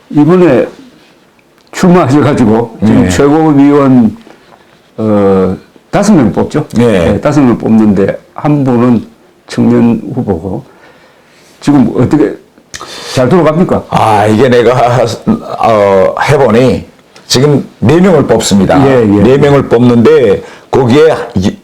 이번에 출마하셔가지고 지금 최고위원 5명 뽑죠. 네, 5명 뽑는데 한 분은 청년 후보고 지금 어떻게 잘 돌아갑니까? 이게 내가 해보니 지금 4명을 뽑습니다. 4명을 뽑는데 거기에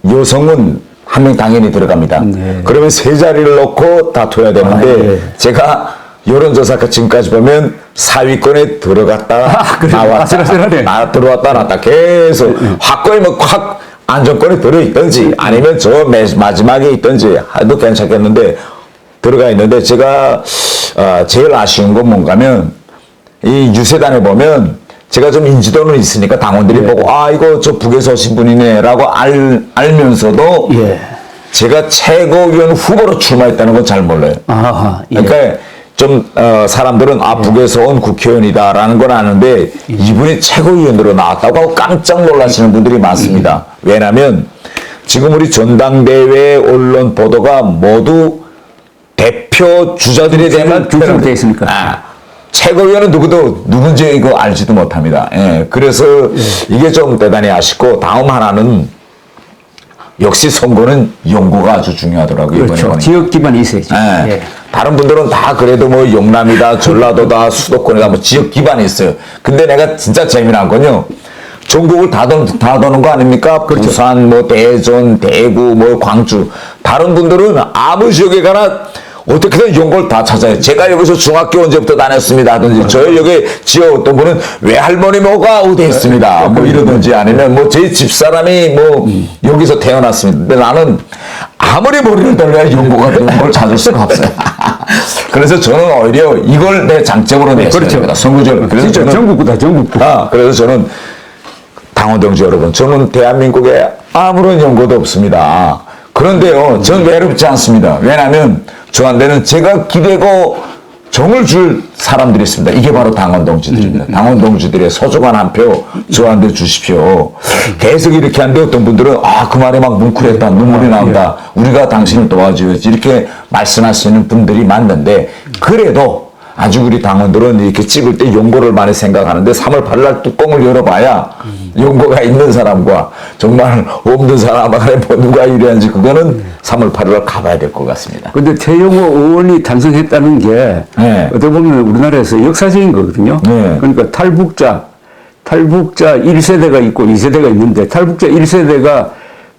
여성은 1명 당연히 들어갑니다. 그러면 3자리를 놓고 다퉈야 되는데 제가 여론조사가 지금까지 보면 4위권에 들어갔다 나왔다 들어왔다 나왔다 계속 확거에 확 안정권에 들어있든지 아니면 저 마지막에 있든지 해도 괜찮겠는데 들어가 있는데 제가 제일 아쉬운 건 뭔가면 이 유세단에 보면 제가 좀 인지도는 있으니까 당원들이 보고 이거 저 북에서 오신 분이네 라고 알면서도 제가 최고위원 후보로 출마했다는 건 잘 몰라요. 그러니까 좀 사람들은 북에서 온 국회의원이다 라는 건 아는데 이분이 최고위원으로 나왔다고 하고 깜짝 놀라시는 분들이 많습니다. 왜냐하면 지금 우리 전당대회 언론 보도가 모두 대표 주자들에 대한 규정되어 있으니까. 최고위원은 누군지 이거 알지도 못합니다. 그래서 이게 좀 대단히 아쉽고 다음 하나는 역시 선거는 연구가 아주 중요하더라고요. 그렇죠. 지역 기반이 있어야죠. 다른 분들은 다 그래도 뭐 영남이다, 전라도다, 수도권이다, 뭐 지역 기반이 있어요. 근데 내가 진짜 재미난 건요. 전국을 다 도는 거 아닙니까? 그렇죠. 부산, 뭐 대전, 대구, 뭐 광주. 다른 분들은 아무 지역에 가나 어떻게든 연구를 다 찾아요. 제가 여기서 중학교 언제부터 다녔습니다 하든지 저희 여기 지역 어떤 분은 외할머니 뭐가 어디 있습니다 뭐 이러든지 아니면 뭐 제 집사람이 뭐 여기서 태어났습니다. 근데 나는 아무리 머리를 돌려야 연구가 되는 걸 찾을 수가 없어요. 그래서 저는 오히려 이걸 내 장점으로 냈어요. 그렇죠. 선거절. 그래서 저는 전국구다 전국구. 그래서 저는 당원 동지 여러분, 저는 대한민국에 아무런 연고도 없습니다. 그런데요, 전 외롭지 않습니다. 왜냐하면 저한테는 제가 기대고 정을 줄 사람들이 있습니다. 이게 바로 당원 동지들입니다. 당원 동지들의 소중한 한 표 저한테 주십시오. 계속 이렇게 하는데 어떤 분들은 그 말에 막 뭉클했다, 눈물이 나온다, 우리가 당신을 도와줘야지 이렇게 말씀하시는 분들이 많는데 그래도 아주 우리 당원들은 이렇게 찍을 때 용고를 많이 생각하는데 3월 8일 날 뚜껑을 열어봐야 용고가 있는 사람과 정말 없는 사람 간에 누가 유리한지 그거는 3월 8일 날 가봐야 될 것 같습니다. 근데 태영호 의원이 탄생했다는 게 어떻게 보면 우리나라에서 역사적인 거거든요. 그러니까 탈북자 1세대가 있고 2세대가 있는데 탈북자 1세대가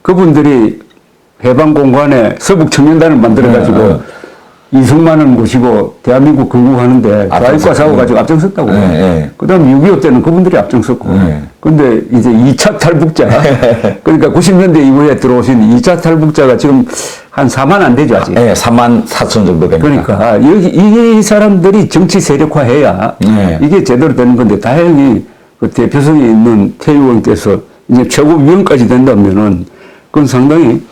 그분들이 해방공관에 서북청년단을 만들어가지고 이승만을 모시고 대한민국 건국하는데 좌익과 사고가지고 앞장섰다고. 그 다음 6.25 때는 그분들이 앞장섰고. 근데 이제 2차 탈북자. 그러니까 90년대 이후에 들어오신 2차 탈북자가 지금 한 4만 안 되죠, 아직. 3만 4천 정도 됩니다. 그러니까 이 사람들이 정치 세력화해야 이게 제대로 되는 건데 다행히 그 대표성이 있는 태 의원께서 이제 최고위원까지 된다면은 그건 상당히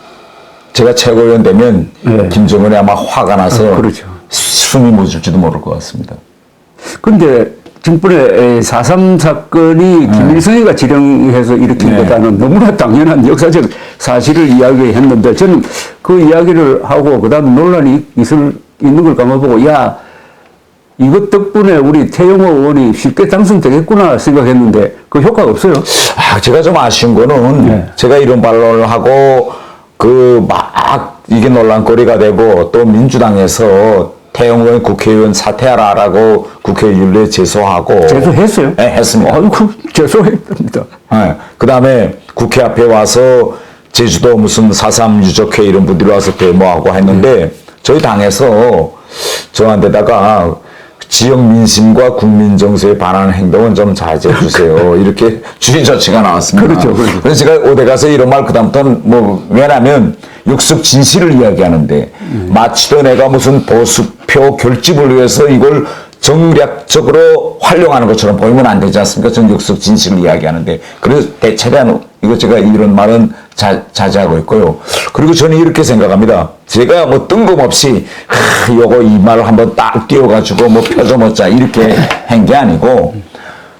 제가 최고위원 되면 김정은이 아마 화가 나서 그렇죠. 숨이 멎을지도 모를 것 같습니다. 근데 지난번에 4.3 사건이 김일성이가 지령해서 일으킨 거다는 너무나 당연한 역사적 사실을 이야기했는데 저는 그 이야기를 하고 그다음 논란이 있는 걸 감아보고 이것 덕분에 우리 태영호 의원이 쉽게 당선되겠구나 생각했는데 그 효과가 없어요. 제가 좀 아쉬운 거는 제가 이런 반론을 하고 이게 논란거리가 되고 또 민주당에서 태영호 의원 국회의원 사퇴하라라고 국회 윤리에 제소하고. 제소했어요? 네, 했습니다. 아이고, 제소했답니다. 그 다음에 국회 앞에 와서 제주도 무슨 4.3 유족회 이런 분들이 와서 데모하고 했는데 저희 당에서 저한테다가 지역 민심과 국민 정서에 반하는 행동은 좀 자제해 주세요. 이렇게 주의 조치가 나왔습니다. 그렇죠. 그래서 제가 어디 가서 이런 말 그다음부터는 왜냐하면 육습 진실을 이야기하는데 마치도 내가 무슨 보수표 결집을 위해서 이걸 정략적으로 활용하는 것처럼 보이면 안 되지 않습니까? 저는 육습 진실을 이야기하는데 그래서 최대한 이거 제가 이런 말은 자제하고 있고요. 그리고 저는 이렇게 생각합니다. 제가 뭐 뜬금없이 이 말을 한번 딱 띄워가지고 펴줘먹자 이렇게 한 게 아니고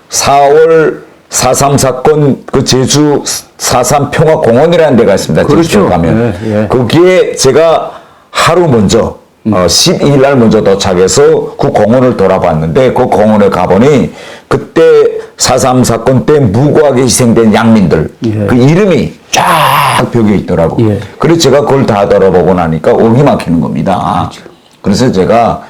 4월 4.3 사건 제주 4.3 평화공원이라는 데가 있습니다. 그렇죠. 가면 거기에 제가 하루 먼저 12일 날 먼저 도착해서 그 공원을 돌아봤는데 그 공원에 가보니 그때 4.3 사건 때 무고하게 희생된 양민들 그 이름이 쫙 벽에 있더라고. 그래서 제가 그걸 다 돌아보고 나니까 오기 막히는 겁니다. 그래서 제가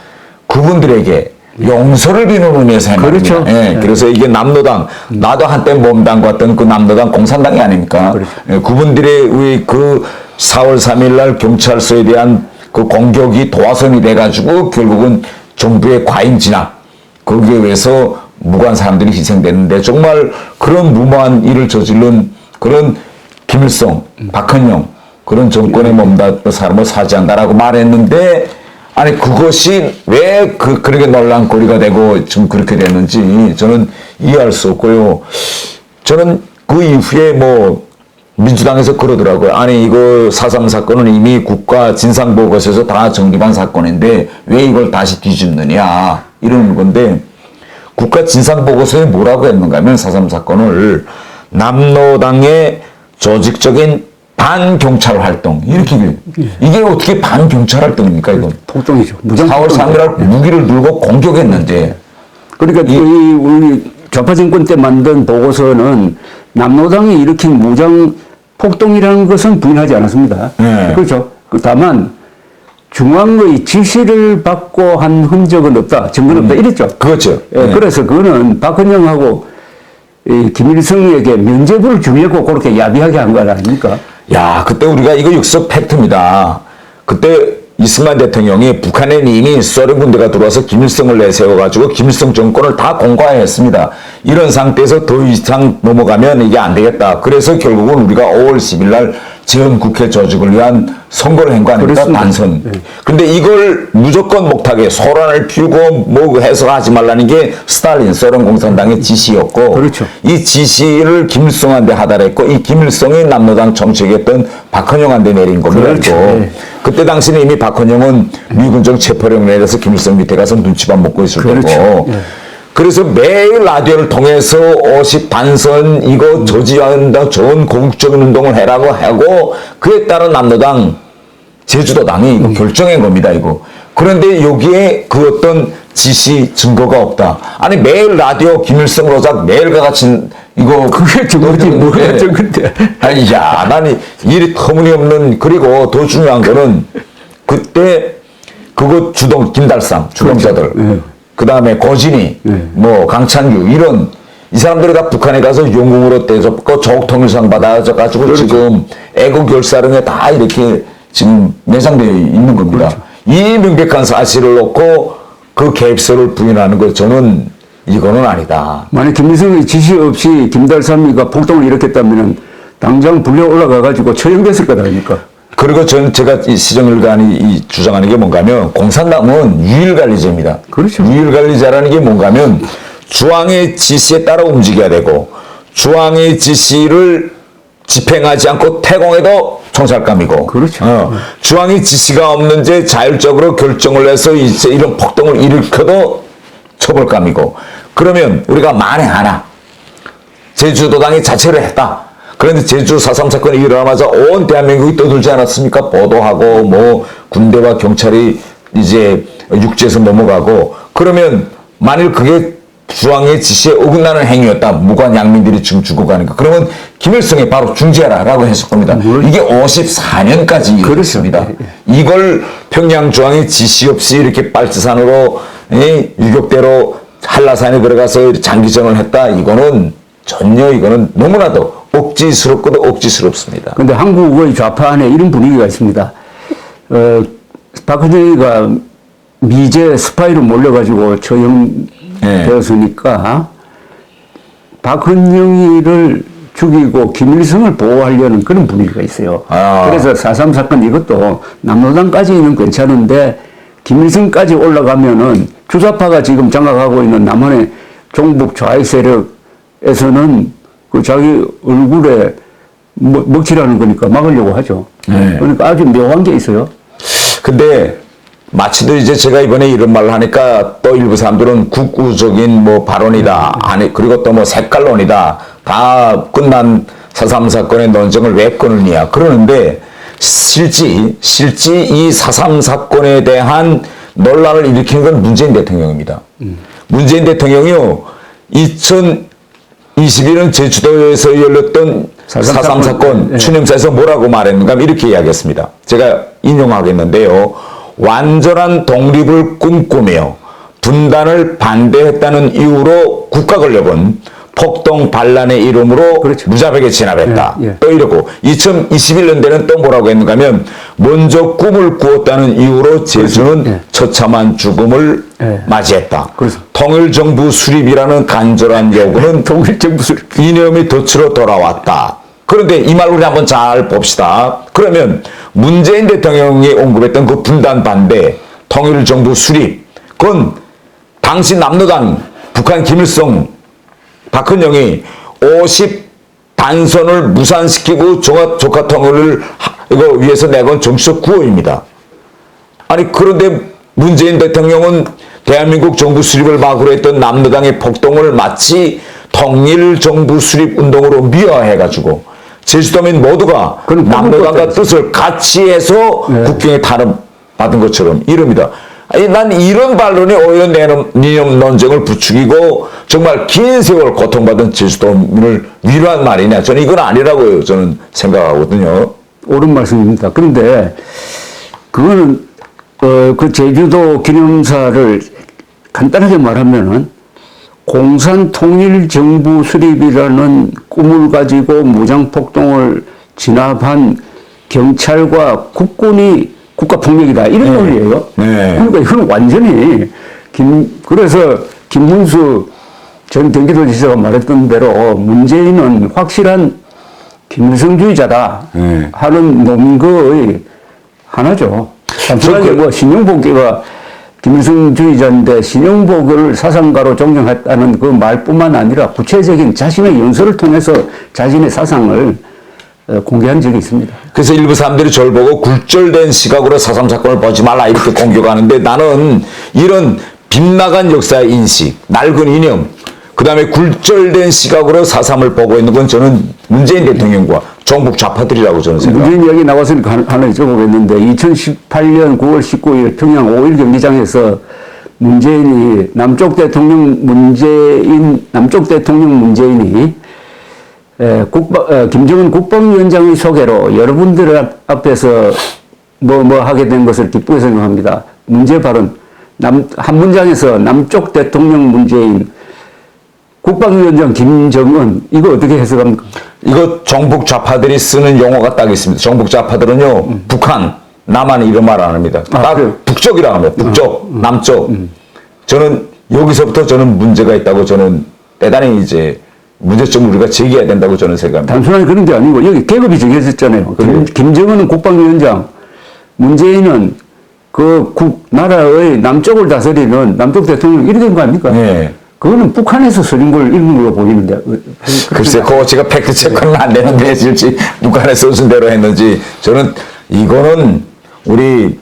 그분들에게 용서를 비는 의미에서 했습니다. 그렇죠. 그래서 이게 남로당, 나도 한때 몸담갔던 그 남로당 공산당이 아닙니까? 그렇죠. 그분들의 그 4월 3일 날 경찰서에 대한 그 공격이 도화선이 돼가지고 결국은 정부의 과잉 진압, 거기에 의해서 무고한 사람들이 희생됐는데 정말 그런 무모한 일을 저지른 그런 김일성, 박헌영 그런 정권에 몸담은 사람을 사죄한다라고 말했는데 아니 그것이 왜 그렇게 논란거리가 되고 지금 그렇게 됐는지 저는 이해할 수 없고요. 저는 그 이후에 뭐 민주당에서 그러더라고요. 아니 이거 4.3 사건은 이미 국가 진상보고서에서 다 정립한 사건인데 왜 이걸 다시 뒤집느냐 이러는 건데 국가 진상보고서에 뭐라고 했는가 하면 4.3 사건을 남로당의 조직적인 반경찰 활동 이렇게 이게 어떻게 반경찰 활동입니까 이건? 폭동이죠. 4월 3일 무기를 들고 공격했는데 그러니까 우리 좌파 정권 때 만든 보고서는 남로당이 일으킨 무장 폭동이라는 것은 부인하지 않았습니다. 그렇죠. 다만 중앙의 지시를 받고 한 흔적은 없다, 증거는 없다 이랬죠. 그렇죠. 그래서 그거는 박헌영하고 김일성에게 면죄부를 주려고 그렇게 야비하게 한 거 아닙니까? 야, 그때 우리가 이거 역사 팩트입니다. 그때 이승만 대통령이 북한에 이미 소련 군대가 들어와서 김일성을 내세워가지고 김일성 정권을 다 공과했습니다. 이런 상태에서 더 이상 넘어가면 이게 안 되겠다. 그래서 결국은 우리가 5월 10일 날 전국회 조직을 위한 선거를 한 거 아닙니까? 단선. 근데 이걸 무조건 못하게 소란을 피우고 뭐 해석하지 말라는 게 스탈린, 소련 공산당의 지시였고 그렇죠. 이 지시를 김일성한테 하달했고 이 김일성이 남로당 정책했던 박헌영한테 내린 겁니다. 그렇죠. 그때 당시는 이미 박헌영은 미군정 체포령 내려서 김일성 밑에 가서 눈치밥 먹고 있을 그렇죠. 때고 그래서 매일 라디오를 통해서 50 단선 이거 저지한다 좋은 공국적인 운동을 해라고 하고 그에 따른 남로당 제주도당이 이거 결정한 겁니다 이거. 그런데 여기에 그 어떤 지시 증거가 없다. 아니 매일 라디오 김일성 로작 매일과 같이 이거 그게 증거지 뭐가 증거인데. 아니 야 나는 일이 터무니없는. 그리고 더 중요한 거는 그때 그거 김달상 주동자들 그 다음에 고진이 뭐 강찬규 이런 이 사람들이 다 북한에 가서 영웅으로 대접받고 조국통일상 받아가지고 그렇죠. 지금 애국열사령에 다 이렇게 지금 내장되어 있는 겁니다. 그렇죠. 이 명백한 사실을 놓고 그 개입설을 부인하는 것 저는 이거는 아니다. 만약 김일성의 지시 없이 김달삼이가 폭동을 일으켰다면 당장 불려 올라가가지고 처형됐을 거다 아닙니까? 그리고 제가 이 시정일관이 주장하는 게 뭔가 하면 공산당은 유일관리제입니다. 그렇죠. 유일관리제라는 게 뭔가 하면 중앙의 지시에 따라 움직여야 되고 중앙의 지시를 집행하지 않고 태공해도 총살감이고. 그렇죠. 중앙의 지시가 없는 제 자율적으로 결정을 해서 이제 이런 폭동을 일으켜도 처벌감이고. 그러면 우리가 만에 하나 제주도당이 자체를 했다. 그런데 제주 4.3 사건이 일어나자마자 온 대한민국이 떠들지 않았습니까? 보도하고 뭐 군대와 경찰이 이제 육지에서 넘어가고. 그러면 만일 그게 중앙의 지시에 어긋나는 행위였다. 무관 양민들이 지금 죽어가는 거. 그러면 김일성이 바로 중지하라라고 했을 겁니다. 이게 54년까지 이루어졌습니다. 이걸 평양중앙의 지시 없이 이렇게 빨치산으로 유격대로 한라산에 들어가서 장기전을 했다. 이거는 전혀 이거는 너무나도 억지스럽고도 억지스럽습니다. 그런데 한국의 좌파 안에 이런 분위기가 있습니다. 박헌영이가 미제 스파이로 몰려가지고 처형되었으니까 박헌영이를 죽이고 김일성을 보호하려는 그런 분위기가 있어요. 그래서 4.3 사건 이것도 남로당까지는 괜찮은데 김일성까지 올라가면은 주좌파가 지금 장악하고 있는 남한의 종북 좌익 세력에서는 그 자기 얼굴에 먹칠하는 거니까 막으려고 하죠. 그러니까 아주 묘한 게 있어요. 근데 마치도 이제 제가 이번에 이런 말을 하니까 또 일부 사람들은 국구적인 뭐 발언이다. 아니, 그리고 또 뭐 색깔론이다. 다 끝난 4.3 사건의 논쟁을 왜 끊느냐. 그러는데 실제 이 4.3 사건에 대한 논란을 일으키는 건 문재인 대통령입니다. 문재인 대통령이요, 2021년 제주도에서 열렸던 4.3 사건 추념사에서 뭐라고 말했는가 이렇게 이야기했습니다. 제가 인용하겠는데요. 완전한 독립을 꿈꾸며 분단을 반대했다는 이유로 국가 권력은 폭동 반란의 이름으로 그렇죠. 무자백에 진압했다. 예, 예. 또 이러고 2021년대는 또 뭐라고 했는가 하면 먼저 꿈을 꾸었다는 이유로 제주는 예. 처참한 죽음을 예. 맞이했다. 그래서. 통일정부 수립이라는 간절한 요구는 통일정부 수립. 이념의 덫으로 돌아왔다. 그런데 이 말 우리 한번 잘 봅시다. 그러면 문재인 대통령이 언급했던 그 분단 반대, 통일정부 수립, 그건 당시 남로당 북한 김일성 박헌영이 50 단선을 무산시키고 조카 통일을 이거 위해서 내건 정치적 구호입니다. 아니 그런데 문재인 대통령은 대한민국 정부 수립을 막으로 했던 남로당의 폭동을 마치 통일정부 수립 운동으로 미화해가지고 제주도민 모두가 남로당과 뜻을 같이 해서 네. 국경에 탄압받은 것처럼 이릅니다. 아니, 난 이런 반론이 오히려 이념 논쟁을 부추기고 정말 긴 세월 고통받은 제주도민을 위로한 말이냐. 저는 이건 아니라고 저는 생각하거든요. 옳은 말씀입니다. 그런데 그거는 그 제주도 기념사를 간단하게 말하면은 공산 통일 정부 수립이라는 꿈을 가지고 무장폭동을 진압한 경찰과 국군이 국가폭력이다. 이런 논리예요. 네. 그러니까 이건 완전히 그래서 김문수 전 경기도지사가 말했던 대로 문재인은 확실한 김일성주의자다 하는 논거의 하나죠. 단순하게 뭐 신용복이가 김일성주의자인데 신용복을 사상가로 존경했다는 그 말뿐만 아니라 구체적인 자신의 연설을 통해서 자신의 사상을 공개한 적이 있습니다. 그래서 일부 사람들이 저를 보고 굴절된 시각으로 4.3 사건을 보지 말라 이렇게 공격하는데 나는 이런 빗나간 역사의 인식, 낡은 이념, 그 다음에 굴절된 시각으로 4.3을 보고 있는 건 저는 문재인 대통령과 종북 좌파들이라고 저는 생각합니다. 문재인 이야기 나왔으니까 하나 여쭤보겠는데 2018년 9월 19일 평양 5.1 경기장에서 문재인이 남쪽 대통령 문재인이 김정은 국방위원장의 소개로 여러분들 앞에서 뭐 하게 된 것을 기쁘게 생각합니다. 문제 발언 한 문장에서 남쪽 대통령 문재인 국방위원장 김정은 이거 어떻게 해석합니까? 이거 종북 좌파들이 쓰는 용어가 딱 있습니다. 종북 좌파들은요 북한, 남한 이런 말 안 합니다. 딱 북쪽이라고 합니다. 북쪽, 남쪽. 저는 여기서부터 저는 문제가 있다고 저는 대단히 이제 문제점을 우리가 제기해야 된다고 저는 생각합니다. 단순하게 그런 게 아니고 여기 계급이 정해졌잖아요. 김정은은 국방위원장, 문재인은 그 나라의 남쪽을 다스리는 남쪽 대통령 이렇게 된 거 아닙니까? 네. 그거는 북한에서 쓰는 걸 읽는 걸로 보이는데. 글쎄, 그거 제가 팩트 체크는 안 되는데, 실제 북한에서 쓴 대로 했는지, 저는 이거는 우리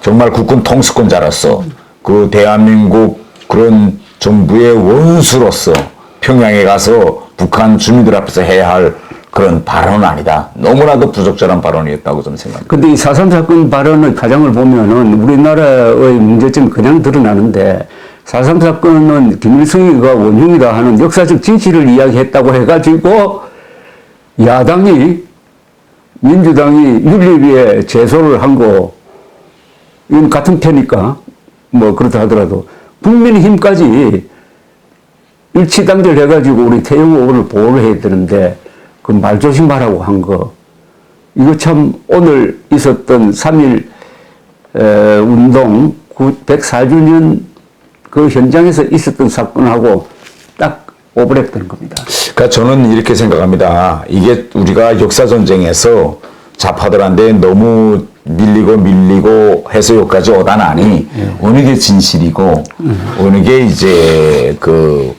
정말 국군 통수권자로서 그 대한민국 그런 정부의 원수로서 평양에 가서 북한 주민들 앞에서 해야 할 그런 발언은 아니다. 너무나도 부적절한 발언이었다고 저는 생각합니다. 근데 이 4.3 사건 발언의 과정을 보면은 우리나라의 문제점이 그냥 드러나는데 4.3 사건은 김일성이가 원흉이다 하는 역사적 진실을 이야기했다고 해가지고 야당이 민주당이 윤리위에 제소를 한 거 이건 같은 편이니까 뭐 그렇다 하더라도 국민의힘까지 일치단결 해가지고 우리 태영 의원을 보호를 해야 되는데 그 말조심하라고 한 거 이거 참 오늘 있었던 3.1 운동 104주년 그 현장에서 있었던 사건하고 딱 오버랩되는 겁니다. 그러니까 저는 이렇게 생각합니다. 이게 우리가 역사전쟁에서 좌파들한테 너무 밀리고 해서 여기까지 오다 나니 어느 게 진실이고 어느 게 이제 그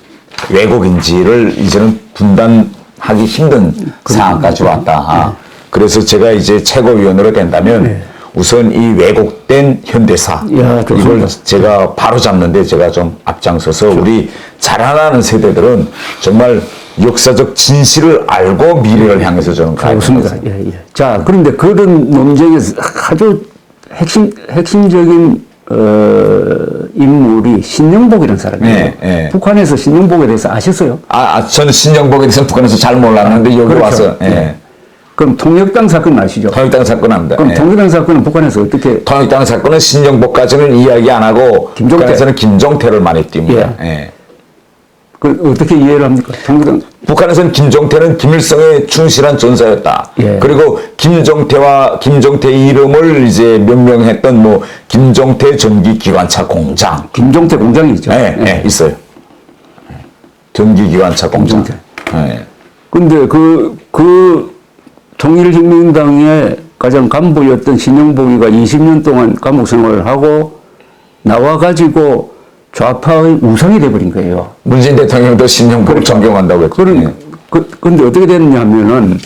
왜곡인지를 이제는 분단하기 힘든 상황까지 왔다. 그래서 제가 이제 최고위원으로 된다면 우선 이 왜곡된 현대사 이걸 제가 바로 잡는데 제가 좀 앞장서서 우리 자라나는 세대들은 정말 역사적 진실을 알고 미래를 향해서 저는 가야 그렇습니다. 예, 예. 자, 그런데 그런 논쟁에서 아주 핵심적인 인물이 신영복이라는 사람이에요. 네, 네. 북한에서 신영복에 대해서 아셨어요? 저는 신영복에 대해서 북한에서 잘 몰랐는데 여기 그렇죠. 와서. 예. 예. 그럼 통역당 사건 아시죠? 통역당 사건 압니다. 그럼 예. 통역당 사건은 북한에서 어떻게? 통역당 사건은 신영복까지는 이야기 안 하고 김종태. 북한에서는 김종태를 많이 띄웁니다. 예. 예. 그 어떻게 이해를 합니까? 통역당 북한에서는 김종태는 김일성의 충실한 전사였다. 예. 그리고 김종태의 이름을 이제 명명했던 뭐 김종태 전기기관차 공장. 김종태 공장이 있죠. 예, 예, 있어요. 전기기관차 공장. 김종태. 예. 근데 그 통일혁명당의 가장 간부였던 신영복이가 20년 동안 감옥 생활을 하고 나와가지고 좌파의 우상이 돼버린 거예요. 문재인 대통령도 신영복을 존경한다고 했죠. 근데 어떻게 됐냐 하면은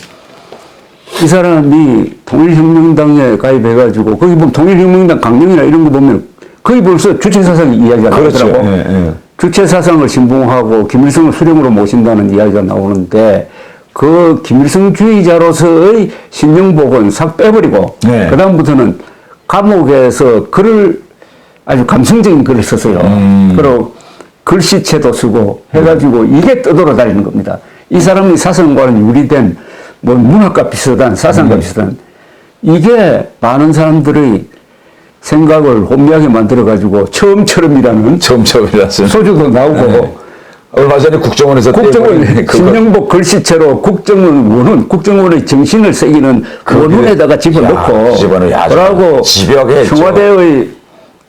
이 사람이 통일혁명당에 가입해가지고 거기 보면 통일혁명당 강령이나 이런 거 보면 거기 벌써 주체사상 이야기가 그렇죠. 나오더라고. 예, 예. 주체사상을 신봉하고 김일성을 수령으로 모신다는 이야기가 나오는데 그 김일성주의자로서의 신영복은 싹 빼버리고 네. 그다음부터는 감옥에서 글을 아주 감성적인 글을 썼어요. 그리고 글씨체도 쓰고 해가지고 이게 떠돌아다니는 겁니다. 이 사람의 사상과는 유리된 뭐 문학과 비슷한 사상과 비슷한 이게 많은 사람들의 생각을 혼미하게 만들어가지고 처음처럼이라는 소주도 나오고 네. 얼마 전에 국정원에서 국정원 신영복 글씨체로 국정원의 정신을 새기는 원문에다가 집어넣고 그러고 청와대의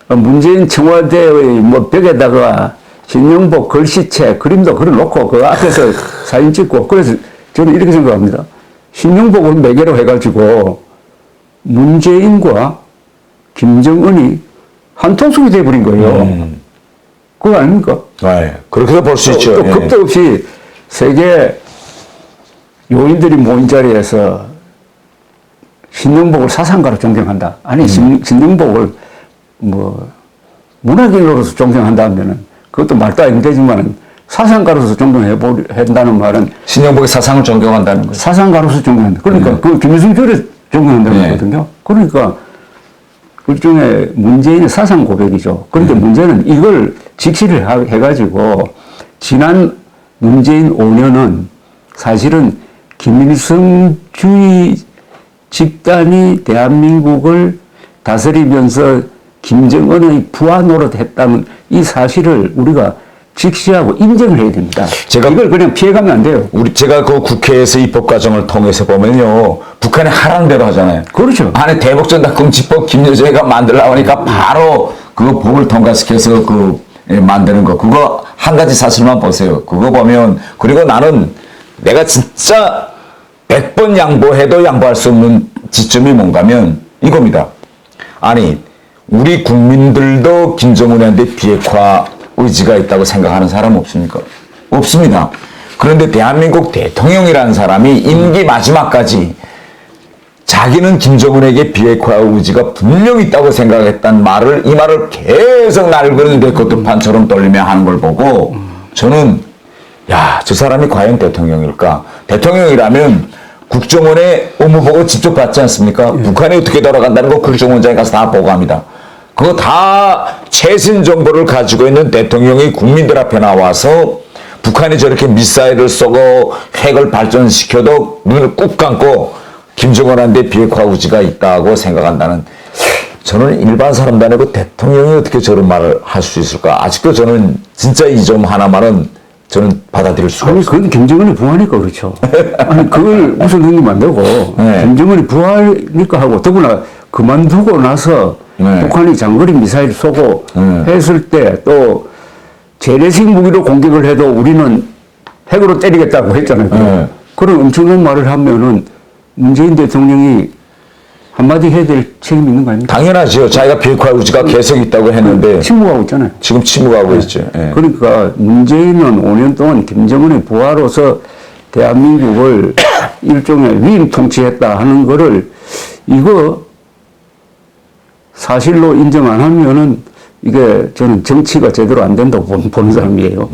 문재인 청와대의 뭐 벽에다가 신영복 글씨체 그림도 그려놓고 그 앞에서 사진 찍고 그래서 저는 이렇게 생각합니다. 신영복을 매개로 해가지고 문재인과 김정은이 한통속이 돼버린 거예요. 그거 아닙니까? 네, 그렇게도 볼 수 있죠. 또 겁도 없이 세계 요인들이 모인 자리에서 신영복을 사상가로 존경한다. 아니, 신영복을 뭐 문학인으로서 존경한다면은 그것도 말도 안 되지만 사상가로서 존경한다는 말은 신영복의 사상을 존경한다는 거죠. 사상가로서 존경한다. 그러니까 그 김일성주의를 존경한다는 거거든요. 그러니까 일종의 문재인의 사상 고백이죠. 그런데 문제는 이걸 직시를 해가지고 지난 문재인 5년은 사실은 김일성주의 집단이 대한민국을 다스리면서 김정은의 부하 노릇했다는 이 사실을 우리가 직시하고 인정을 해야 됩니다. 이걸 그냥 피해가면 안 돼요. 제가 그 국회에서 입법 과정을 통해서 보면요, 북한이 하라는 대로 하잖아요. 그렇죠. 안에 대북전단금지법 김여정이가 만들려고 하니까 바로 그 법을 통과시켜서 만드는 거. 그거 한 가지 사실만 보세요. 그거 보면, 그리고 나는 내가 진짜 100번 양보해도 양보할 수 없는 지점이 뭔가면 이겁니다. 아니, 우리 국민들도 김정은한테 비핵화 의지가 있다고 생각하는 사람 없습니까? 없습니다. 그런데 대한민국 대통령이라는 사람이 임기 마지막까지 자기는 김정은에게 비핵화 의지가 분명히 있다고 생각했다는 이 말을 계속 날그는데 거듭판처럼 떨리며 하는 걸 보고 저는 야, 저 사람이 과연 대통령일까? 대통령이라면 국정원의 업무보고 직접 받지 않습니까? 북한이 어떻게 돌아간다는 거 국정원장에 가서 다 보고합니다. 그거 다 최신 정보를 가지고 있는 대통령이 국민들 앞에 나와서 북한이 저렇게 미사일을 쏘고 핵을 발전시켜도 눈을 꾹 감고 김정은한테 비핵화 의지가 있다고 생각한다는, 저는 일반 사람도 아니고 대통령이 어떻게 저런 말을 할 수 있을까? 아직도 저는 진짜 이 점 하나만은 저는 받아들일 수가 없어요. 그건 김정은이 부하니까 그렇죠. 아니, 그걸 무슨 능력 안 되고, 네. 김정은이 부하니까 하고, 더구나 그만두고 나서 네. 북한이 장거리 미사일 쏘고 했을 때 또 재래식 무기로 공격을 해도 우리는 핵으로 때리겠다고 했잖아요. 네. 그런 엄청난 말을 하면은 문재인 대통령이 한마디 해야 될 책임이 있는 거 아닙니까? 당연하죠. 자기가 비핵화 의지가 계속 있다고 했는데. 침묵하고 있잖아요. 지금 침묵하고 있죠. 네. 그러니까 문재인은 5년 동안 김정은의 부하로서 대한민국을 일종의 위임 통치했다 하는 거를 이거 사실로 인정 안 하면은 이게 저는 정치가 제대로 안 된다고 보는 사람이에요.